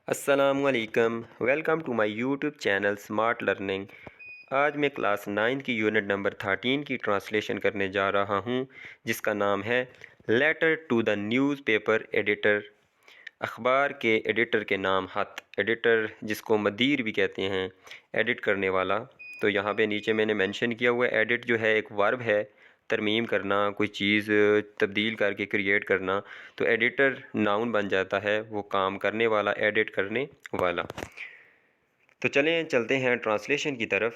السلام علیکم، welcome to my YouTube channel smart learning. آج میں کلاس 9 کی یونٹ نمبر 13 کی ٹرانسلیشن کرنے جا رہا ہوں، جس کا نام ہے letter to the newspaper editor. اخبار کے ایڈیٹر کے نام خط، ایڈیٹر جس کو مدیر بھی کہتے ہیں، ایڈٹ کرنے والا۔ تو یہاں پہ نیچے میں نے مینشن کیا ہوا ہے، ایڈٹ جو ہے ایک ورب ہے، ترمیم کرنا، کوئی چیز تبدیل کر کے کریٹ کرنا۔ تو ایڈیٹر ناؤن بن جاتا ہے، وہ کام کرنے والا، ایڈٹ کرنے والا۔ تو چلیں چلتے ہیں ٹرانسلیشن کی طرف۔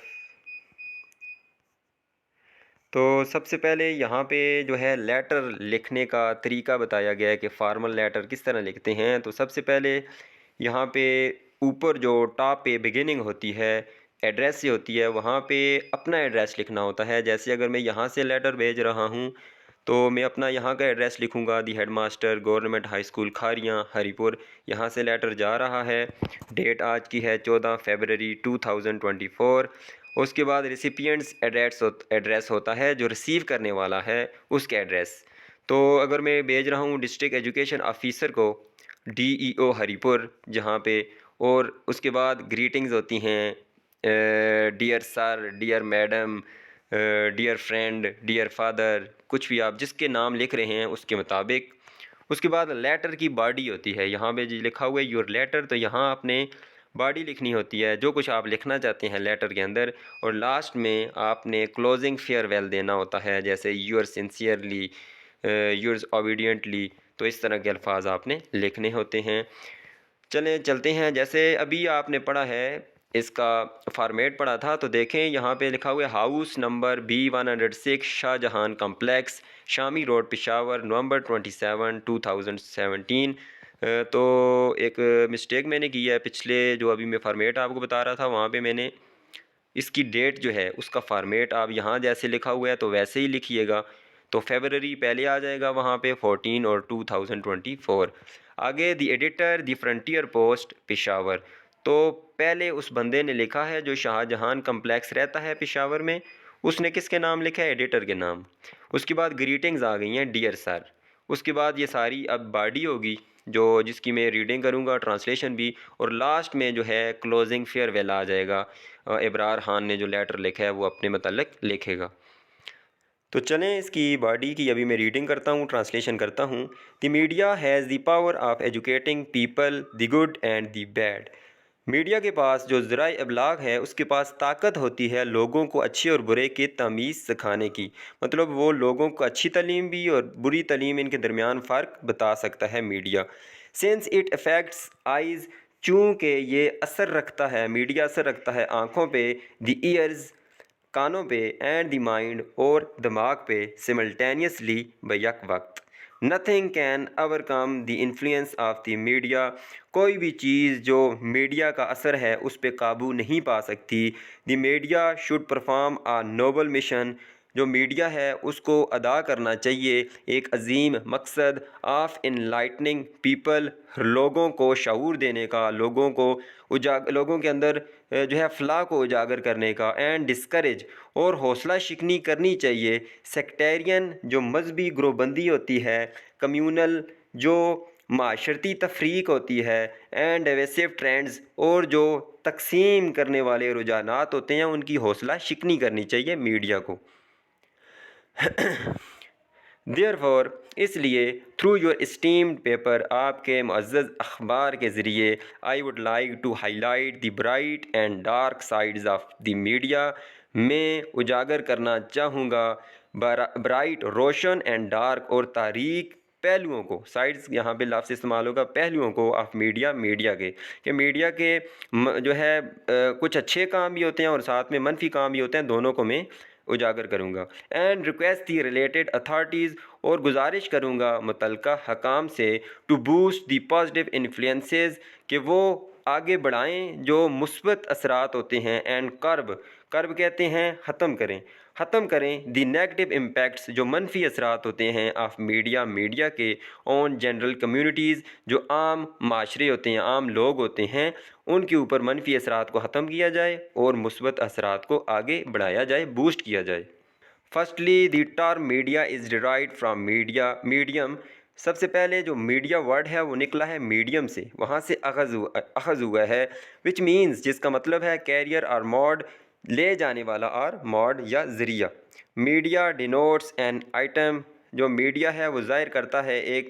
تو سب سے پہلے یہاں پہ جو ہے لیٹر لکھنے کا طریقہ بتایا گیا ہے کہ فارمل لیٹر کس طرح لکھتے ہیں۔ تو سب سے پہلے یہاں پہ اوپر جو ٹاپ پہ بگننگ ہوتی ہے، ایڈریس سے ہوتی ہے، وہاں پہ اپنا ایڈریس لکھنا ہوتا ہے۔ جیسے اگر میں یہاں سے لیٹر بھیج رہا ہوں تو میں اپنا یہاں کا ایڈریس لکھوں گا، the head master government high school Kharian Haripur. یہاں سے لیٹر جا رہا ہے، ڈیٹ آج کی ہے 14 فیبرری 2024۔ اس کے بعد ریسیپینٹس ایڈریس ہوتا ہے، جو ریسیو کرنے والا ہے اس کا ایڈریس۔ تو اگر میں بھیج رہا ہوں ڈسٹرکٹ ایجوکیشن آفیسر کو، ڈی ای او ہری پور جہاں پہ، اور اس کے بعد گریٹنگز ہوتی ہیں، dear sir, dear madam, dear friend, dear father, کچھ بھی آپ جس کے نام لکھ رہے ہیں اس کے مطابق۔ اس کے بعد لیٹر کی باڈی ہوتی ہے، یہاں پہ جو لکھا ہوا ہے یور لیٹر، تو یہاں آپ نے باڈی لکھنی ہوتی ہے، جو کچھ آپ لکھنا چاہتے ہیں لیٹر کے اندر۔ اور لاسٹ میں آپ نے کلوزنگ فیئر ویل دینا ہوتا ہے، جیسے یور سنسیئرلی، یورز اوبیڈینٹلی۔ تو اس طرح کے الفاظ آپ نے لکھنے ہوتے ہیں۔ چلیں چلتے ہیں، جیسے ابھی آپ نے پڑھا ہے، اس کا فارمیٹ پڑھا تھا، تو دیکھیں یہاں پہ لکھا ہوا ہے house number B106 Shah Jahan complex, شامی روڈ، پشاور، نومبر 27 2017۔ تو ایک مسٹیک میں نے کی ہے، پچھلے جو ابھی میں فارمیٹ آپ کو بتا رہا تھا وہاں پہ میں نے اس کی ڈیٹ جو ہے اس کا فارمیٹ آپ یہاں جیسے لکھا ہوا ہے تو ویسے ہی لکھیے گا۔ تو فیبرری پہلے آ جائے گا وہاں پہ 14 اور 2024۔ آگے دی ایڈیٹر، دی فرنٹیئر پوسٹ پشاور۔ تو پہلے اس بندے نے لکھا ہے جو شاہ جہان کمپلیکس رہتا ہے پشاور میں، اس نے کس کے نام لکھا ہے؟ ایڈیٹر کے نام۔ اس کے بعد گریٹنگز آ گئی ہیں، ڈیئر سر۔ اس کے بعد یہ ساری اب باڈی ہوگی جو جس کی میں ریڈنگ کروں گا، ٹرانسلیشن بھی، اور لاسٹ میں جو ہے کلوزنگ فیئر ویل آ جائے گا۔ ابرار خان نے جو لیٹر لکھا ہے وہ اپنے متعلق لکھے گا۔ تو چلیں اس کی باڈی کی ابھی میں ریڈنگ کرتا ہوں، ٹرانسلیشن کرتا ہوں۔ The media has the power of educating people, the good and the bad. Media کے پاس جو ذرائع ابلاغ ہے اس کے پاس طاقت ہوتی ہے لوگوں کو اچھے اور برے کی تمیز سکھانے کی، مطلب وہ لوگوں کو اچھی تعلیم بھی اور بری تعلیم ان کے درمیان فرق بتا سکتا ہے media. Since it affects eyes, چونکہ یہ اثر رکھتا ہے، میڈیا اثر رکھتا ہے آنکھوں پہ، دی ایئرز کانوں پہ، اینڈ دی مائنڈ اور دماغ پہ، سملٹینیسلی بیک وقت۔ Nothing can over come the influence of the media, کوئی بھی چیز جو میڈیا کا اثر ہے اس پہ قابو نہیں پا سکتی۔ The media should perform a noble mission, جو میڈیا ہے اس کو ادا کرنا چاہیے ایک عظیم مقصد، آف انلائٹننگ پیپل، لوگوں کو شعور دینے کا، لوگوں کے اندر جو ہے فلاح کو اجاگر کرنے کا، اینڈ ڈسکریج، اور حوصلہ شکنی کرنی چاہیے سیکٹیرین، جو مذہبی گروہ بندی ہوتی ہے، کمیونل، جو معاشرتی تفریق ہوتی ہے، اینڈ ڈیویسو ٹرینڈز، اور جو تقسیم کرنے والے رجحانات ہوتے ہیں ان کی حوصلہ شکنی کرنی چاہیے میڈیا کو۔ دیئرفور، اس لیے، تھرو یور اسٹیمڈ پیپر، آپ کے معزز اخبار کے ذریعے، I would like to highlight the bright and dark sides of the media, میں اجاگر کرنا چاہوں گا برائٹ روشن اینڈ ڈارک اور تاریک پہلوؤں کو، سائڈز یہاں پہ لفظ استعمال ہوگا، پہلوؤں کو، آف میڈیا، میڈیا کے، کہ میڈیا کے جو ہے کچھ اچھے کام بھی ہوتے ہیں اور ساتھ میں منفی کام بھی ہوتے ہیں، دونوں کو میں اجاگر کروں گا۔ And request the related authorities, اور گزارش کروں گا متعلقہ حکام سے، to boost the positive influences, کہ وہ آگے بڑھائیں جو مثبت اثرات ہوتے ہیں، اینڈ کرب کہتے ہیں ختم کریں دی نیگیٹو امپیکٹس، جو منفی اثرات ہوتے ہیں، آف میڈیا کے، آن جنرل کمیونٹیز، جو عام معاشرے ہوتے ہیں، عام لوگ ہوتے ہیں، ان کے اوپر منفی اثرات کو ختم کیا جائے اور مثبت اثرات کو آگے بڑھایا جائے، بوسٹ کیا جائے۔ Firstly, the term media is derived from medium, سب سے پہلے جو میڈیا ورڈ ہے وہ نکلا ہے میڈیم سے، وہاں سے اخذ ہوا ہے، وچ مینز جس کا مطلب ہے کیریئر اور موڈ، لے جانے والا اور موڈ یا ذریعہ۔ میڈیا ڈینوٹس این آئٹم، جو میڈیا ہے وہ ظاہر کرتا ہے ایک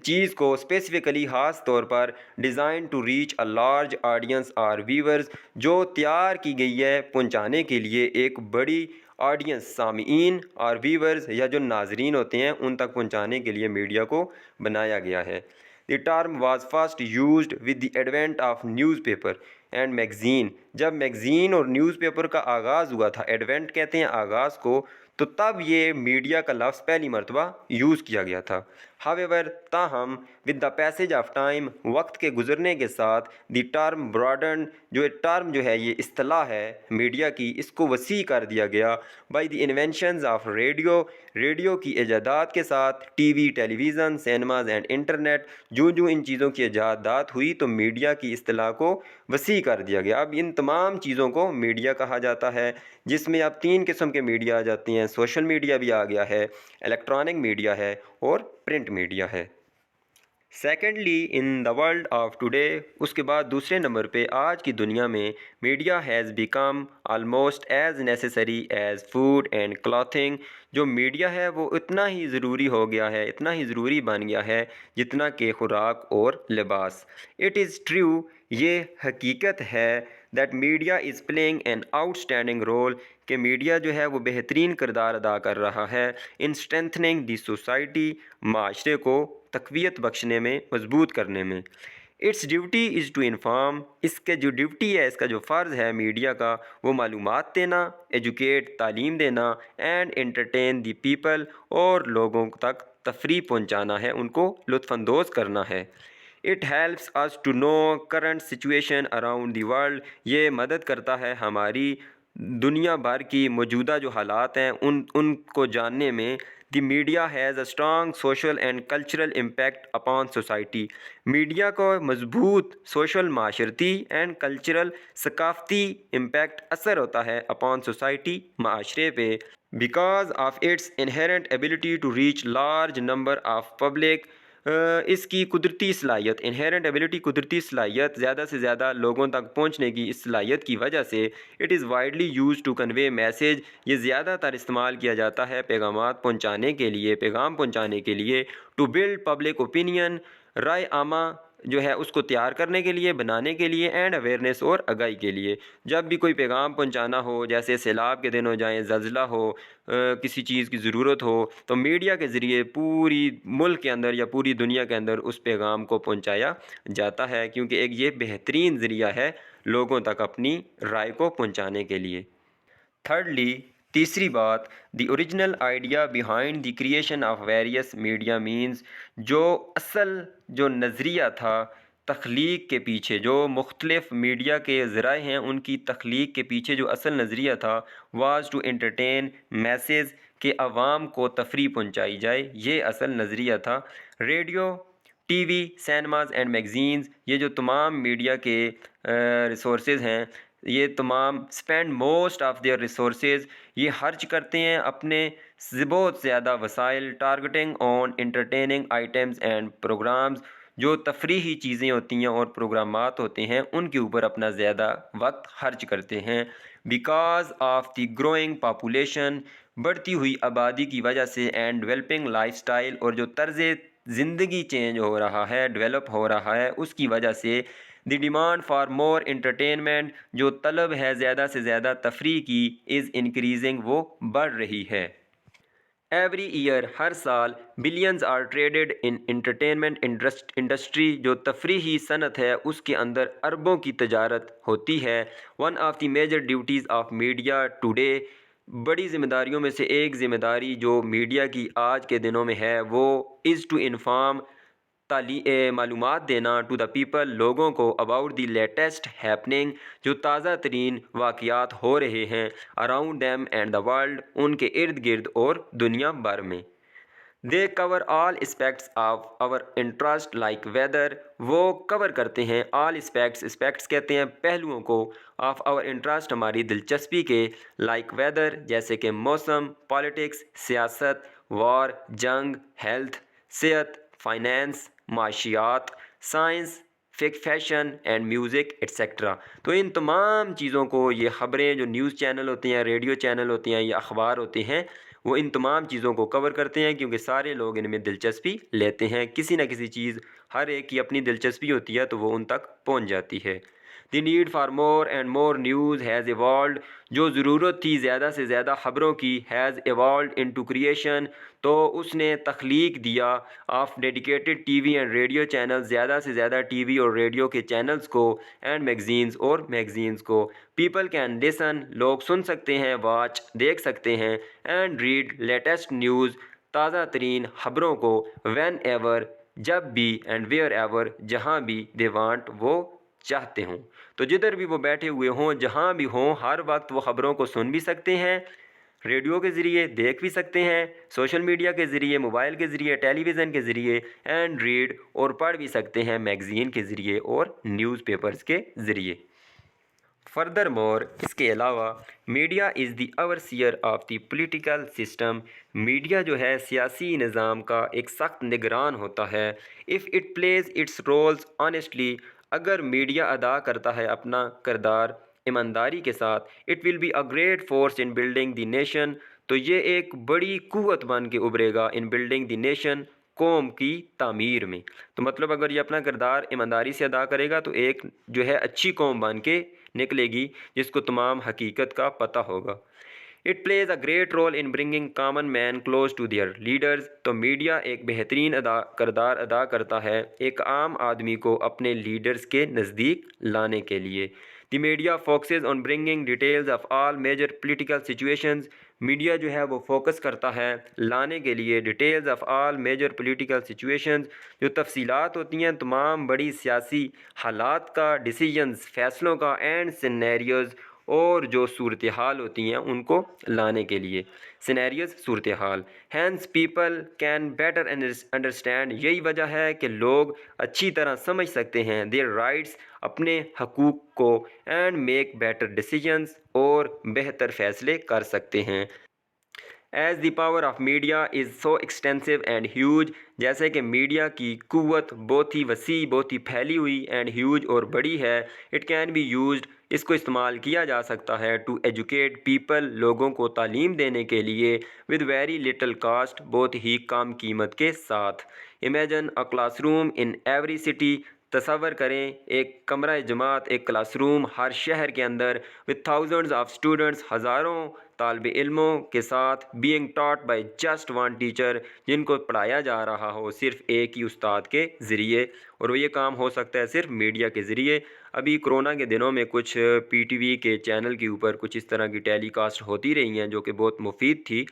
چیز کو اسپیسیفکلی خاص طور پر designed to reach a large audience اور ویورز، جو تیار کی گئی ہے پہنچانے کے لیے ایک بڑی آڈینس، سامعین اور ویورز یا جو ناظرین ہوتے ہیں ان تک پہنچانے کے لیے میڈیا کو بنایا گیا ہے۔ The term was first used with the advent of news paper and magazine, جب میگزین اور نیوز پیپر کا آغاز ہوا تھا، ایڈوینٹ کہتے ہیں آغاز کو، تو تب یہ میڈیا کا لفظ پہلی مرتبہ یوز کیا گیا تھا۔ however تاہم with the passage of time, وقت کے گزرنے کے ساتھ، دی ٹرم براڈنڈ، جو ٹرم جو ہے یہ اصطلاح ہے میڈیا کی، اس کو وسیع کر دیا گیا by the inventions of radio, radio کی ایجادات کے ساتھ، T V, television, cinemas and internet, جو ان چیزوں کی ایجادات ہوئی تو میڈیا کی اصطلاح کو وسیع کر دیا گیا۔ اب ان تمام چیزوں کو میڈیا کہا جاتا ہے، جس میں اب 3 قسم کے میڈیا آ جاتے ہیں، سوشل میڈیا بھی آ گیا ہے، الیکٹرانک میڈیا ہے اور پرنٹ میڈیا ہے۔ Secondly in the world of today, اس کے بعد دوسرے نمبر پہ آج کی دنیا میں media has become almost as necessary as food and clothing, جو میڈیا ہے وہ اتنا ہی ضروری ہو گیا ہے، اتنا ہی ضروری بن گیا ہے جتنا کہ خوراک اور لباس۔ اٹ از ٹرو، یہ حقیقت ہے، that media is playing an outstanding role, کہ میڈیا جو ہے وہ بہترین کردار ادا کر رہا ہے ان اسٹرینتھننگ دی سوسائٹی، معاشرے کو تقویت بخشنے میں، مضبوط کرنے میں۔ Its duty is to inform, اس کے جو ڈیوٹی ہے، اس کا جو فرض ہے میڈیا کا، وہ معلومات دینا، ایجوکیٹ، تعلیم دینا، اینڈ انٹرٹین دی پیپل، اور لوگوں تک تفریح پہنچانا ہے، ان کو لطف اندوز کرنا ہے۔ It helps us to know current situation around the world, یہ مدد کرتا ہے ہماری دنیا بھر کی موجودہ جو حالات ہیں ان کو جاننے میں۔ The media has a strong social and cultural impact upon society, media کو مضبوط سوشل، معاشرتی اینڈ کلچرل، ثقافتی امپیکٹ، اثر ہوتا ہے اپان سوسائٹی، معاشرے پہ، because of its inherent ability to reach large number of public, اس کی قدرتی صلاحیت، انہیرنٹ ایبلٹی، قدرتی صلاحیت، زیادہ سے زیادہ لوگوں تک پہنچنے کی اس صلاحیت کی وجہ سے، it is widely use to convey message, یہ زیادہ تر استعمال کیا جاتا ہے پیغامات پہنچانے کے لیے، پیغام پہنچانے کے لیے، ٹو بلڈ پبلک اوپینین، رائے عامہ جو ہے اس کو تیار کرنے کے لیے، بنانے کے لیے، اینڈ اویئرنیس، اور آگاہی کے لیے۔ جب بھی کوئی پیغام پہنچانا ہو، جیسے سیلاب کے دن ہو جائیں، زلزلہ ہو، کسی چیز کی ضرورت ہو، تو میڈیا کے ذریعے پوری ملک کے اندر یا پوری دنیا کے اندر اس پیغام کو پہنچایا جاتا ہے، کیونکہ ایک یہ بہترین ذریعہ ہے لوگوں تک اپنی رائے کو پہنچانے کے لیے۔ تھرڈلی، تیسری بات، the original idea behind the creation of various media means, جو اصل جو نظریہ تھا تخلیق کے پیچھے، جو مختلف میڈیا کے ذرائع ہیں ان کی تخلیق کے پیچھے جو اصل نظریہ تھا، واز ٹو انٹرٹین میسز، کہ عوام کو تفریح پہنچائی جائے، یہ اصل نظریہ تھا۔ Radio, T V, cinemas and magazines, یہ جو تمام میڈیا کے ریسورسز ہیں، یہ تمام spend most of their resources, یہ خرچ کرتے ہیں اپنے بہت زیادہ وسائل، targeting on entertaining items and programmes, جو تفریحی چیزیں ہوتی ہیں اور پروگرامات ہوتے ہیں ان کے اوپر اپنا زیادہ وقت خرچ کرتے ہیں۔ Because of the growing population, بڑھتی ہوئی آبادی کی وجہ سے، اینڈ ڈیولپنگ لائف سٹائل، اور جو طرز زندگی چینج ہو رہا ہے، ڈیولپ ہو رہا ہے، اس کی وجہ سے، دی ڈیمانڈ فار مور انٹرٹینمنٹ، جو طلب ہے زیادہ سے زیادہ تفریح کی، از انکریزنگ، وہ بڑھ رہی ہے۔ ایوری ایئر، ہر سال، billions are traded in entertainment industry, جو تفریحی صنعت ہے اس کے اندر اربوں کی تجارت ہوتی ہے۔ One of the major duties of media today, بڑی ذمہ داریوں میں سے ایک ذمہ داری جو میڈیا کی آج کے دنوں میں ہے، وہ از ٹو انفارم، معلومات دینا، ٹو دا پیپل، لوگوں کو، اباؤٹ دی لیٹسٹ ہیپننگ، جو تازہ ترین واقعات ہو رہے ہیں، around them and the world, ان کے ارد گرد اور دنیا بھر میں۔ They cover all aspects of our interest like weather, وہ کور کرتے ہیں آل اسپیکٹس، اسپیکٹس کہتے ہیں پہلوؤں کو، آف آور انٹرسٹ، ہماری دلچسپی کے، لائک ویدر، جیسے کہ موسم، پالیٹکس، سیاست، وار، جنگ، ہیلتھ، صحت، فائنینس، معاشیات، science, fashion and music et cetera. تو ان تمام چیزوں کو یہ خبریں جو نیوز چینل ہوتے ہیں، ریڈیو چینل ہوتے ہیں یا اخبار ہوتے ہیں، وہ ان تمام چیزوں کو کور کرتے ہیں، کیونکہ سارے لوگ ان میں دلچسپی لیتے ہیں۔ کسی نہ کسی چیز، ہر ایک کی اپنی دلچسپی ہوتی ہے تو وہ ان تک پہنچ جاتی ہے۔ دی need for more and more news has evolved, جو ضرورت تھی زیادہ سے زیادہ خبروں کی، ہیز ایوالوڈ انٹو کریشن، تو اس نے تخلیق دیا of dedicated T V and radio channel, زیادہ سے زیادہ ٹی وی اور ریڈیو کے چینلز کو، اینڈ میگزینز اور میگزینز کو۔ پیپل کین لسن، لوگ سن سکتے ہیں، واچ دیکھ سکتے ہیں، اینڈ ریڈ لیٹسٹ نیوز، تازہ ترین خبروں کو، وین ایور جب بھی، اینڈ ویئر ایور جہاں بھی، دے وانٹ وہ چاہتے ہوں۔ تو جدھر بھی وہ بیٹھے ہوئے ہوں، جہاں بھی ہوں، ہر وقت وہ خبروں کو سن بھی سکتے ہیں، ریڈیو کے ذریعے دیکھ بھی سکتے ہیں، سوشل میڈیا کے ذریعے، موبائل کے ذریعے، ٹیلی ویژن کے ذریعے، اینڈ ریڈ اور پڑھ بھی سکتے ہیں میگزین کے ذریعے اور نیوز پیپرز کے ذریعے۔ فردر مور، اس کے علاوہ، media is the overseer of the political system, media جو ہے سیاسی نظام کا ایک سخت نگران ہوتا ہے۔ If it plays its roles honestly, اگر میڈیا ادا کرتا ہے اپنا کردار ایمانداری کے ساتھ، it will be a great force in building the nation, تو یہ ایک بڑی قوت بن کے ابھرے گا، ان بلڈنگ دی نیشن، قوم کی تعمیر میں۔ تو مطلب اگر یہ اپنا کردار ایمانداری سے ادا کرے گا تو ایک جو ہے اچھی قوم بن کے نکلے گی، جس کو تمام حقیقت کا پتہ ہوگا۔ It plays a great role in bringing common man close to their leaders, تو میڈیا ایک بہترین کردار ادا کرتا ہے ایک عام آدمی کو اپنے لیڈرز کے نزدیک لانے کے لیے۔ The media focuses on bringing details of all major political situations, media جو ہے وہ فوکس کرتا ہے لانے کے لیے details of all major political situations, جو تفصیلات ہوتی ہیں تمام بڑی سیاسی حالات کا، ڈیسیجنز، فیصلوں کا، اینڈ سینیریوز، اور جو صورتحال ہوتی ہیں ان کو لانے کے لیے، سینیریوز، صورتحال۔ Hence people can better understand, یہی وجہ ہے کہ لوگ اچھی طرح سمجھ سکتے ہیں دیئر رائٹس، اپنے حقوق کو، اینڈ میک بیٹر ڈیسیجنز، اور بہتر فیصلے کر سکتے ہیں۔ As the power of media is so extensive and huge, جیسے کہ میڈیا کی قوت بہت ہی وسیع، بہت ہی پھیلی ہوئی، اینڈ ہیوج، اور بڑی ہے۔ اٹ کین بی یوزڈ، اس کو استعمال کیا جا سکتا ہے، ٹو ایجوکیٹ پیپل، لوگوں کو تعلیم دینے کے لیے، ود ویری لٹل کاسٹ، بہت ہی کم قیمت کے ساتھ۔ Imagine a class room in every city, تصور کریں ایک کمرہ جماعت، ایک کلاس روم ہر شہر کے اندر، with thousands of students، ہزاروں طالب علموں کے ساتھ، being taught by just one teacher، جن کو پڑھایا جا رہا ہو صرف ایک ہی استاد کے ذریعے، اور وہ یہ کام ہو سکتا ہے صرف میڈیا کے ذریعے۔ ابھی کرونا کے دنوں میں کچھ پی ٹی وی کے چینل کے اوپر کچھ اس طرح کی ٹیلی کاسٹ ہوتی رہی ہیں جو کہ بہت مفید تھی،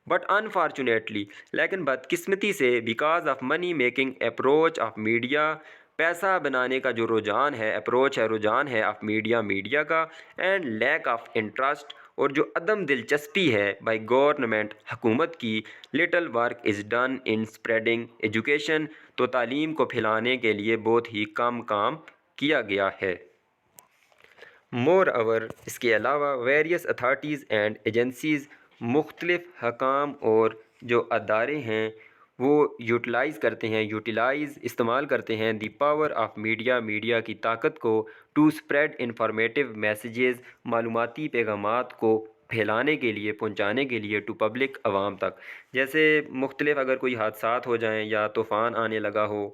بٹ انفارچونیٹلی، لیکن بدقسمتی سے، because of money making approach of media, پیسہ بنانے کا جو رجحان ہے، اپروچ ہے، رجحان ہے آف میڈیا کا، اینڈ لیک آف انٹرسٹ، اور جو عدم دلچسپی ہے بائی گورنمنٹ، حکومت کی، little work is done in spreading education, تو تعلیم کو پھیلانے کے لیے بہت ہی کم کام کیا گیا ہے۔ مور اوور، اس کے علاوہ، ویریس اتھارٹیز اینڈ ایجنسیز، مختلف حکام اور جو ادارے ہیں وہ یوٹیلائز استعمال کرتے ہیں دی پاور آف میڈیا، میڈیا کی طاقت کو، ٹو اسپریڈ انفارمیٹیو میسیجز، معلوماتی پیغامات کو پھیلانے کے لیے، پہنچانے کے لیے، ٹو پبلک، عوام تک۔ جیسے مختلف اگر کوئی حادثات ہو جائیں یا طوفان آنے لگا ہو،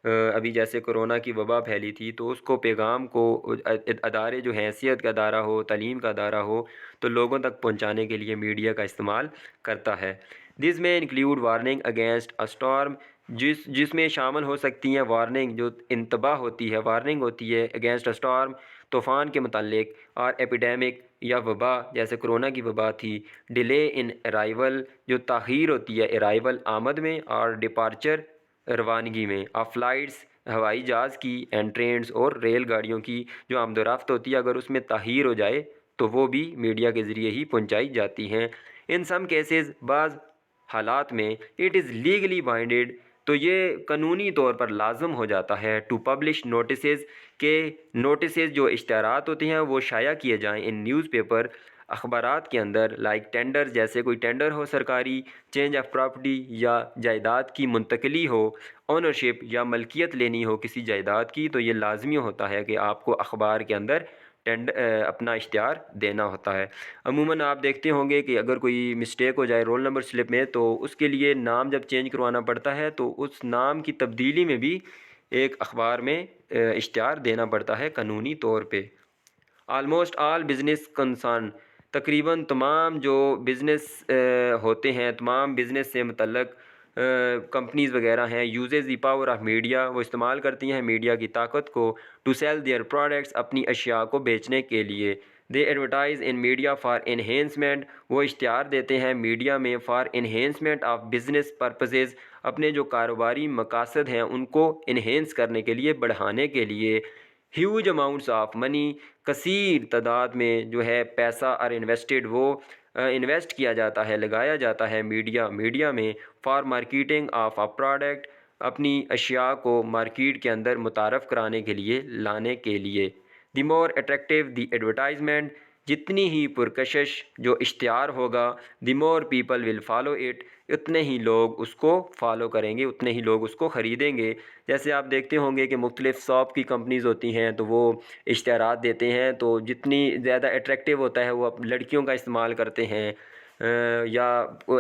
ابھی جیسے کرونا کی وبا پھیلی تھی، تو اس کو پیغام کو ادارے جو ہیں، صحت کا ادارہ ہو، تعلیم کا ادارہ ہو، تو لوگوں تک پہنچانے کے لیے میڈیا کا استعمال کرتا ہے۔ دس میں include warning against a storm, جس میں شامل ہو سکتی ہیں وارننگ، جو انتباہ ہوتی ہے، وارننگ ہوتی ہے اگینسٹ اے اسٹارم، طوفان کے متعلق، اور ایپیڈیمک، یا وبا، جیسے کرونا کی وبا تھی، ڈیلے ان ارائیول، جو تاخیر ہوتی ہے ارائیول، آمد میں، اور ڈپارچر، روانگی میں، آف فلائٹس، ہوائی جہاز کی، اینڈ ٹرینز، اور ریل گاڑیوں کی جو آمد و رفت ہوتی ہے، اگر اس میں تاخیر ہو جائے تو وہ بھی میڈیا کے ذریعے ہی پہنچائی جاتی ہیں۔ ان سم کیسز، بعض حالات میں، اٹ از لیگلی بائنڈیڈ، تو یہ قانونی طور پر لازم ہو جاتا ہے، ٹو پبلش نوٹسز، کہ نوٹسز جو اشتہارات ہوتے ہیں وہ شائع کیے جائیں، ان نیوز پیپر، اخبارات کے اندر لائک ٹینڈر، جیسے کوئی ٹینڈر ہو سرکاری، چینج آف پراپرٹی یا جائیداد کی منتقلی ہو، اونرشپ یا ملکیت لینی ہو کسی جائیداد کی، تو یہ لازمی ہوتا ہے کہ آپ کو اخبار کے اندر اپنا اشتہار دینا ہوتا ہے۔ عموماً آپ دیکھتے ہوں گے کہ اگر کوئی مسٹیک ہو جائے رول نمبر سلپ میں، تو اس کے لیے نام جب چینج کروانا پڑتا ہے تو اس نام کی تبدیلی میں بھی ایک اخبار میں اشتہار دینا پڑتا ہے قانونی طور پہ۔ آلموسٹ آل بزنس کنسرن، تقریباً تمام جو بزنس ہوتے ہیں، تمام بزنس سے متعلق کمپنیز وغیرہ ہیں، uses the power of media, وہ استعمال کرتی ہیں میڈیا کی طاقت کو ٹو سیل دیئر پروڈکٹس، اپنی اشیاء کو بیچنے کے لیے۔ They advertise in media for enhancement, وہ اشتہار دیتے ہیں میڈیا میں for enhancement of business purposes, اپنے جو کاروباری مقاصد ہیں ان کو انہینس کرنے کے لیے، بڑھانے کے لیے۔ ہیوج اماؤنٹس آف منی، کثیر تعداد میں جو ہے پیسہ اور انویسٹڈ، وہ انویسٹ کیا جاتا ہے، لگایا جاتا ہے میڈیا میں for marketing of a product, اپنی اشیاء کو مارکیٹ کے اندر متعارف کرانے کے لیے، لانے کے لیے۔ دی مور اٹریکٹیو دی ایڈورٹائزمنٹ، جتنی ہی پرکشش جو اشتہار ہوگا، the more people will follow it, اتنے ہی لوگ اس کو فالو کریں گے، اتنے ہی لوگ اس کو خریدیں گے۔ جیسے آپ دیکھتے ہوں گے کہ مختلف ساپ کی کمپنیز ہوتی ہیں تو وہ اشتہارات دیتے ہیں، تو جتنی زیادہ اٹریکٹیو ہوتا ہے وہ لڑکیوں کا استعمال کرتے ہیں، یا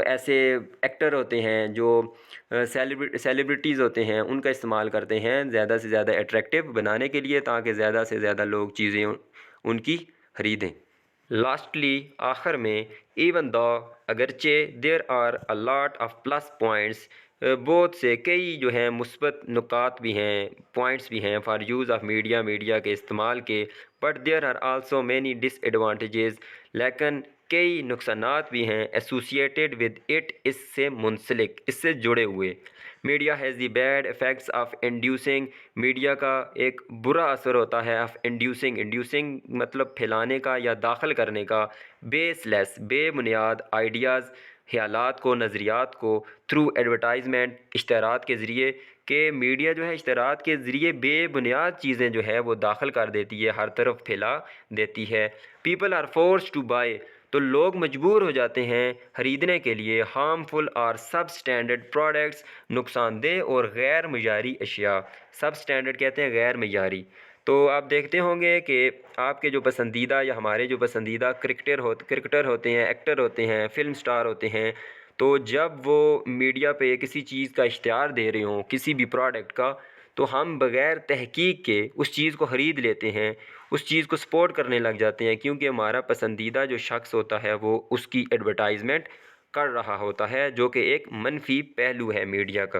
ایسے ایکٹر ہوتے ہیں جو سیلیبریٹیز ہوتے ہیں ان کا استعمال کرتے ہیں زیادہ سے زیادہ اٹریکٹیو بنانے کے لیے، تاکہ زیادہ سے زیادہ لوگ چیزیں ان کی خریدیں۔ لاسٹلی، آخر میں، ایون دو، اگرچہ there are a lot of plus points, بہت سے کئی جو ہیں مثبت نکات بھی ہیں، پوائنٹس بھی ہیں فار یوز آف میڈیا کے استعمال کے، but there are also many disadvantages, لیکن کئی نقصانات بھی ہیں ایسوسیٹیڈ ود اٹ، اس سے منسلک، اس سے جڑے ہوئے۔ Media has the bad effects of inducing, media کا ایک برا اثر ہوتا ہے آف انڈیوسنگ مطلب پھیلانے کا یا داخل کرنے کا، بیس لیس، بے بنیاد، آئیڈیاز، خیالات کو، نظریات کو، تھرو ایڈورٹائزمنٹ، اشتہارات کے ذریعے، کہ میڈیا جو ہے اشتہارات کے ذریعے بے بنیاد چیزیں جو ہے وہ داخل کر دیتی ہے، ہر طرف پھیلا دیتی ہے۔ People are forced to buy, تو لوگ مجبور ہو جاتے ہیں خریدنے کے لیے، ہارمفل اور سب اسٹینڈرڈ پروڈکٹس، نقصان دہ اور غیر معیاری اشیاء، سب اسٹینڈرڈ کہتے ہیں غیر معیاری۔ تو آپ دیکھتے ہوں گے کہ آپ کے جو پسندیدہ یا ہمارے جو پسندیدہ کرکٹر ہوتے ہیں، ایکٹر ہوتے ہیں، فلم سٹار ہوتے ہیں، تو جب وہ میڈیا پہ کسی چیز کا اشتہار دے رہے ہوں، کسی بھی پروڈکٹ کا، تو ہم بغیر تحقیق کے اس چیز کو خرید لیتے ہیں، اس چیز کو سپورٹ کرنے لگ جاتے ہیں، کیونکہ ہمارا پسندیدہ جو شخص ہوتا ہے وہ اس کی ایڈورٹائزمنٹ کر رہا ہوتا ہے، جو کہ ایک منفی پہلو ہے میڈیا کا۔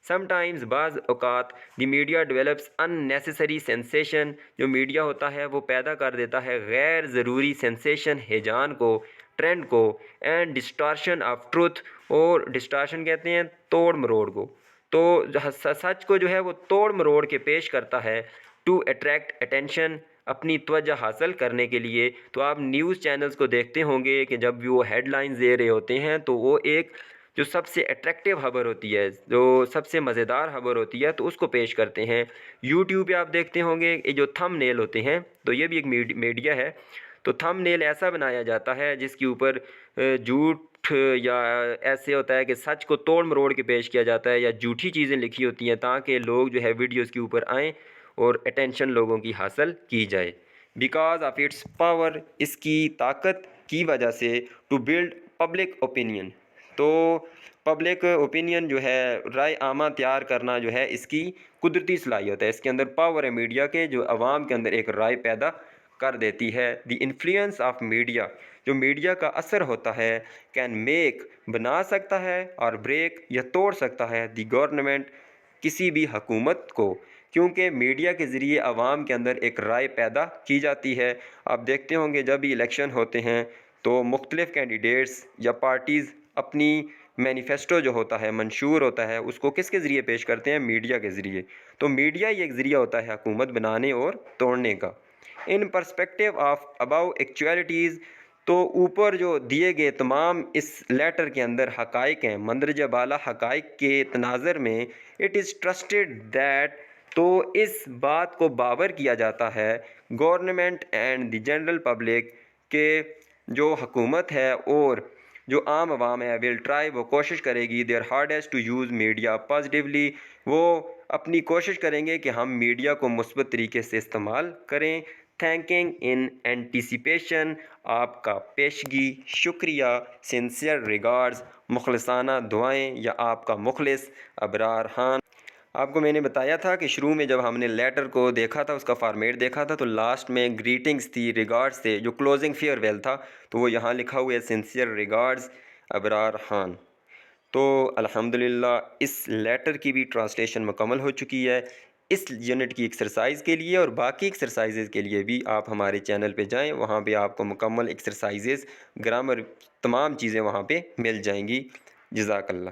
سم ٹائمز، بعض اوقات، دی میڈیا ڈیولپس ان نیسیسری سینسیشن، جو میڈیا ہوتا ہے وہ پیدا کر دیتا ہے غیر ضروری سینسیشن، ہیجان کو، ٹرینڈ کو، اینڈ ڈسٹارشن آف ٹروتھ، اور ڈسٹارشن کہتے ہیں توڑ مروڑ کو، تو سچ کو جو ہے وہ توڑ مروڑ کے پیش کرتا ہے، ٹو اٹریکٹ اٹینشن، اپنی توجہ حاصل کرنے کے لیے۔ تو آپ نیوز چینلز کو دیکھتے ہوں گے کہ جب وہ ہیڈ لائنز دے رہے ہوتے ہیں تو وہ ایک جو سب سے اٹریکٹیو خبر ہوتی ہے، جو سب سے مزیدار خبر ہوتی ہے، تو اس کو پیش کرتے ہیں۔ یوٹیوب پہ آپ دیکھتے ہوں گے یہ جو تھم نیل ہوتے ہیں، تو یہ بھی ایک میڈیا ہے، تو تھم نیل ایسا بنایا جاتا ہے جس کے اوپر جھوٹ یا ایسے ہوتا ہے کہ سچ کو توڑ مروڑ کے پیش کیا جاتا ہے، یا جھوٹی چیزیں لکھی ہوتی ہیں تاکہ لوگ جو ہے ویڈیوز کے اوپر آئیں اور اٹینشن لوگوں کی حاصل کی جائے۔ بیکاز آف اٹس پاور، اس کی طاقت کی وجہ سے، ٹو بلڈ پبلک اوپینین، تو پبلک اوپینین جو ہے رائے عامہ تیار کرنا جو ہے اس کی قدرتی صلاحیت ہے، اس کے اندر پاور ہے میڈیا کے، جو عوام کے اندر ایک رائے پیدا کر دیتی ہے۔ دی انفلوئنس آف میڈیا، جو میڈیا کا اثر ہوتا ہے، کین میک، بنا سکتا ہے، اور بریک، یا توڑ سکتا ہے، دی گورنمنٹ، کسی بھی حکومت کو، کیونکہ میڈیا کے ذریعے عوام کے اندر ایک رائے پیدا کی جاتی ہے۔ آپ دیکھتے ہوں گے جب بھی الیکشن ہوتے ہیں تو مختلف کینڈیڈیٹس یا پارٹیز اپنی مینیفیسٹو جو ہوتا ہے، منشور ہوتا ہے، اس کو کس کے ذریعے پیش کرتے ہیں؟ میڈیا کے ذریعے۔ تو میڈیا ہی ایک ذریعہ ہوتا ہے حکومت بنانے اور توڑنے کا۔ ان پرسپیکٹیو آف اباؤ ایکچولیٹیز، تو اوپر جو دیے گئے تمام اس لیٹر کے اندر حقائق ہیں، مندرجہ بالا حقائق کے تناظر میں، اٹ از ٹرسٹڈ دیٹ، تو اس بات کو باور کیا جاتا ہے، government and the general public, کہ جو حکومت ہے اور جو عام عوام ہے ول ٹرائی، وہ کوشش کرے گی their hardest to use media positively, وہ اپنی کوشش کریں گے کہ ہم میڈیا کو مثبت طریقے سے استعمال کریں۔ تھینکنگ ان اینٹیسپیشن، آپ کا پیشگی شکریہ، سنسیئر ریگارڈز، مخلصانہ دعائیں، یا آپ کا مخلص ابرار خان۔ آپ کو میں نے بتایا تھا کہ شروع میں جب ہم نے لیٹر کو دیکھا تھا، اس کا فارمیٹ دیکھا تھا، تو لاسٹ میں گریٹنگز تھی، ریگارڈز تھے، جو کلوزنگ فیئر ویل تھا، تو وہ یہاں لکھا ہوا ہے سنسیئر ریگارڈز ابرار خان۔ تو الحمدللہ اس لیٹر کی بھی ٹرانسلیشن مکمل ہو چکی ہے۔ اس یونٹ کی ایکسرسائز کے لیے اور باقی ایکسرسائزز کے لیے بھی آپ ہمارے چینل پہ جائیں، وہاں پہ آپ کو مکمل ایکسرسائزز، گرامر، تمام چیزیں وہاں پہ مل جائیں گی۔ جزاک اللہ۔